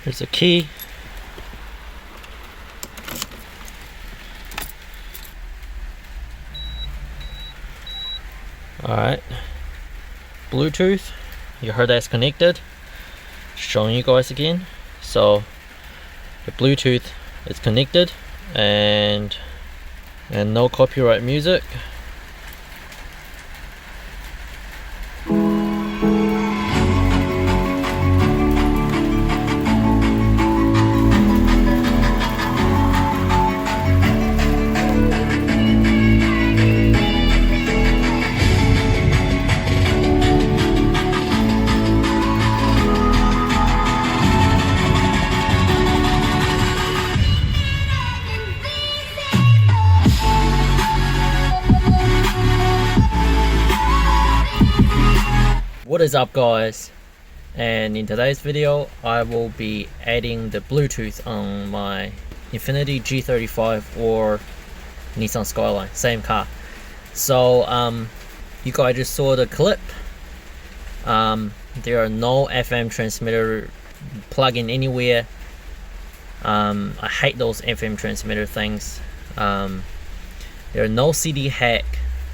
Here's a key. Alright, Bluetooth, you heard that's connected. Showing you guys again. So the Bluetooth is connected, and no copyright music. What is up, guys? And in today's video I will be adding the Bluetooth on my Infiniti G35 or Nissan Skyline, same car. So you guys just saw the clip. There are no FM transmitter plug-in anywhere. I hate those FM transmitter things. There are no CD hack,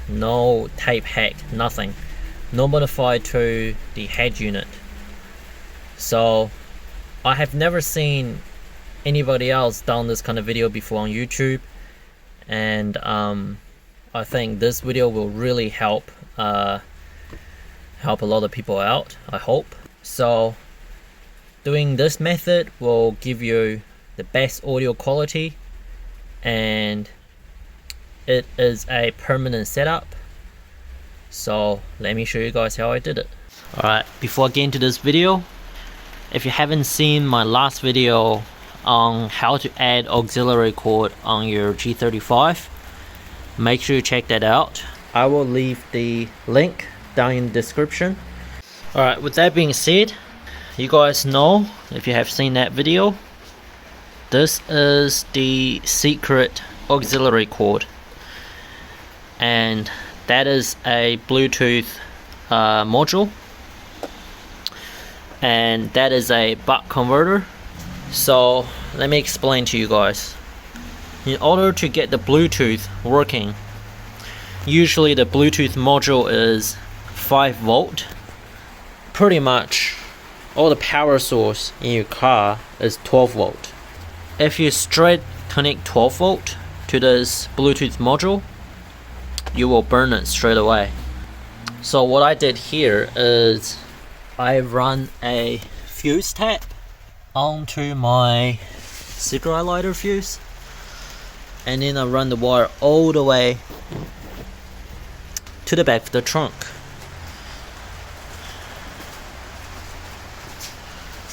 no tape hack, nothing. No modified to the head unit. So I have never seen anybody else done this kind of video before on YouTube, and I think this video will really help a lot of people out, I hope. So doing this method will give you the best audio quality, and it is a permanent setup. So let me show you guys how I did it. Alright, before I get into this video, if you haven't seen my last video on how to add auxiliary cord on your G35, make sure you check that out. I will leave the link down in the description. Alright, with that being said, you guys know, if you have seen that video, this is the secret auxiliary cord, and that is a Bluetooth module, and that is a buck converter. So let me explain to you guys. In order to get the Bluetooth working, usually the Bluetooth module is 5 volt. Pretty much all the power source in your car is 12 volt. If you straight connect 12 volt to this Bluetooth module, you will burn it straight away. So what I did here is I run a fuse tap onto my cigarette lighter fuse, and then I run the wire all the way to the back of the trunk,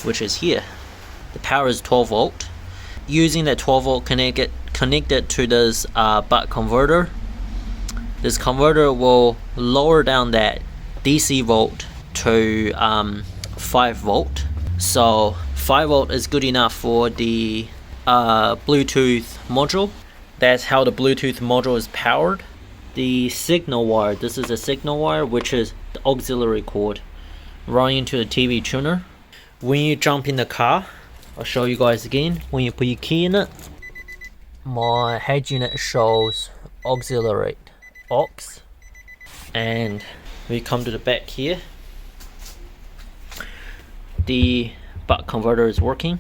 which is here. The power is 12 volt. Using that 12 volt connected to this buck converter, this converter will lower down that DC volt to 5 volt. So 5 volt is good enough for the Bluetooth module. That's how the Bluetooth module is powered. The signal wire, this is a signal wire, which is the auxiliary cord running into the TV tuner. When you jump in the car, I'll show you guys again. When you put your key in it, my head unit shows auxiliary aux, and we come to the back here, the buck converter is working.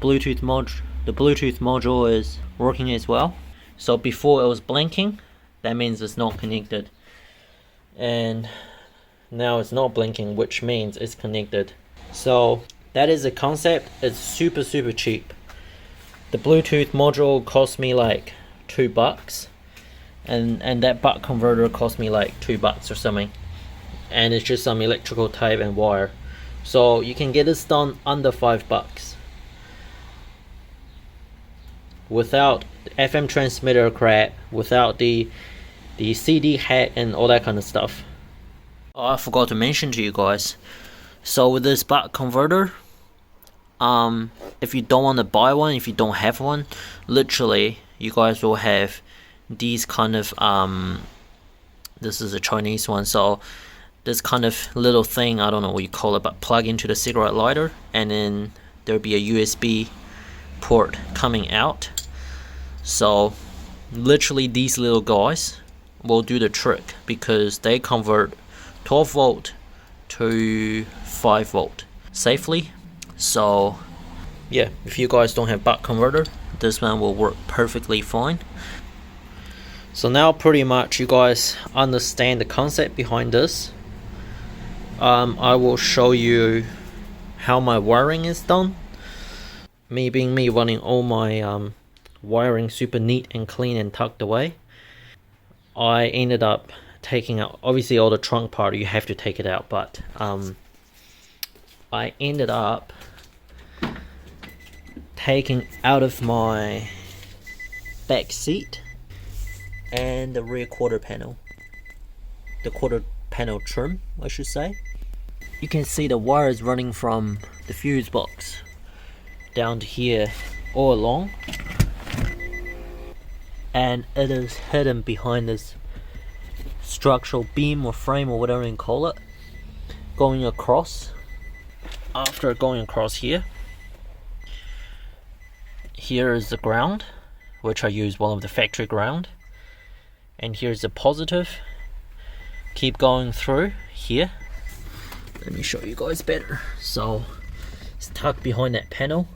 The Bluetooth module is working as well. So before it was blinking, that means it's not connected, and now it's not blinking, which means it's connected. So that is the concept. It's super cheap. The Bluetooth module cost me like $2, and that buck converter cost me like $2 or something, and it's just some electrical tape and wire. So you can get this done under $5 without FM transmitter crap, without the CD hack and all that kind of stuff. Oh, I forgot to mention to you guys, so with this buck converter, if you don't want to buy one, if you don't have one, literally you guys will have these kind of this is a Chinese one, so this kind of little thing, I don't know what you call it, but plug into the cigarette lighter, and then there'll be a USB port coming out. So literally these little guys will do the trick, because they convert 12 volt to 5 volt safely. So yeah, if you guys don't have buck converter, this one will work perfectly fine. So now pretty much you guys understand the concept behind this. I will show you how my wiring is done. Me running all my wiring super neat and clean and tucked away. I ended up taking out, obviously all the trunk part you have to take it out, but I ended up taking out of my back seat and the rear quarter panel, the quarter panel trim I should say. You can see the wires running from the fuse box down to here all along, and it is hidden behind this structural beam or frame or whatever you call it, going across. After going across here is the ground, which I use one of the factory ground, and here's the positive. Keep going through here. Let me show you guys better. So it's tucked behind that panel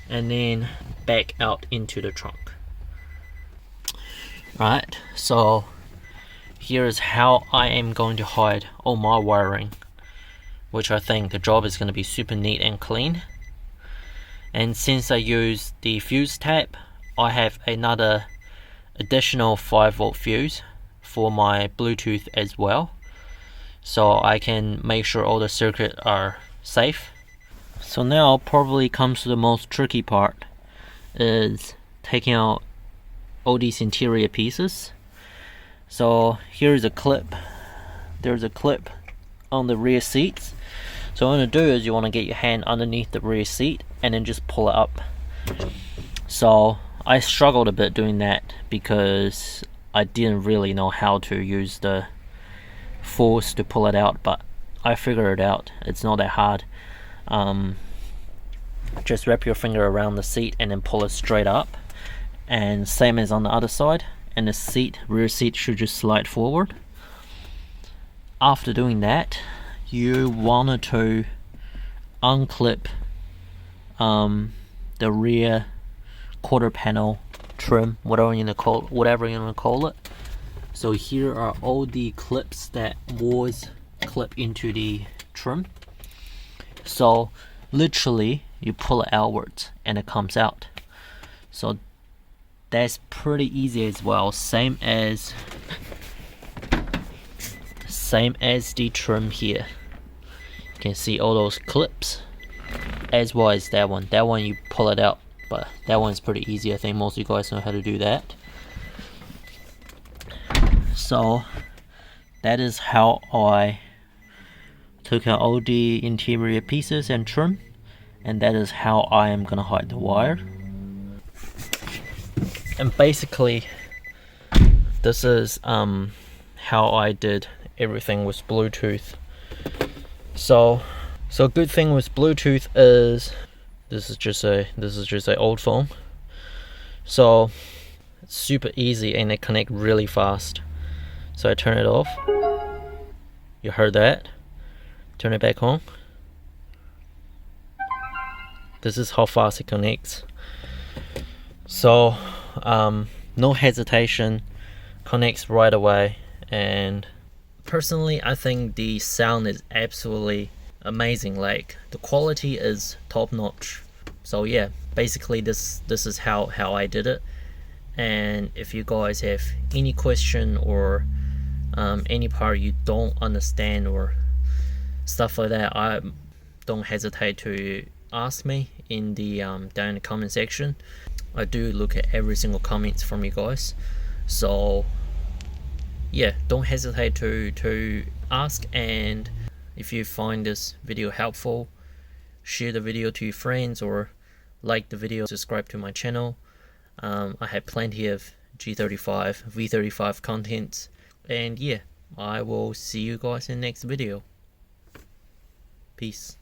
and then back out into the trunk. Right, so here is how I am going to hide all my wiring, which I think the job is going to be super neat and clean. And since I use the fuse tap, I have another additional 5 volt fuse for my Bluetooth as well, so I can make sure all the circuits are safe. So now probably comes to the most tricky part, is taking out all these interior pieces. So here's a clip, there's a clip on the rear seats. So what you want to do is you want to get your hand underneath the rear seat and then just pull it up. So I struggled a bit doing that because I didn't really know how to use the force to pull it out, but I figured it out. It's not that hard. Just wrap your finger around the seat and then pull it straight up, and same as on the other side, and the rear seat should just slide forward. After doing that, you wanted to unclip the rear quarter panel trim, whatever you want to call it. So here are all the clips that was clipped into the trim. So literally you pull it outwards and it comes out. So that's pretty easy as well, same as the trim here. You can see all those clips, as well as that one. That one you pull it out, but that one's pretty easy. I think most of you guys know how to do that. So that is how I took out all the interior pieces and trim, and that is how I am gonna hide the wire. And basically this is how I did everything with Bluetooth. So good thing with Bluetooth is this is just a old phone, so it's super easy and they connect really fast. So I turn it off, you heard that, turn it back on. This is how fast it connects. So no hesitation, connects right away. And personally I think the sound is absolutely amazing. Like the quality is top notch. So yeah, basically this is how I did it. And if you guys have any question or any part you don't understand or stuff like that, don't hesitate to ask me in the down in the comment section. I do look at every single comments from you guys, so yeah, don't hesitate to ask. And if you find this video helpful, share the video to your friends or like the video, subscribe to my channel. I have plenty of G35, V35 content, and yeah, I will see you guys in the next video. Peace.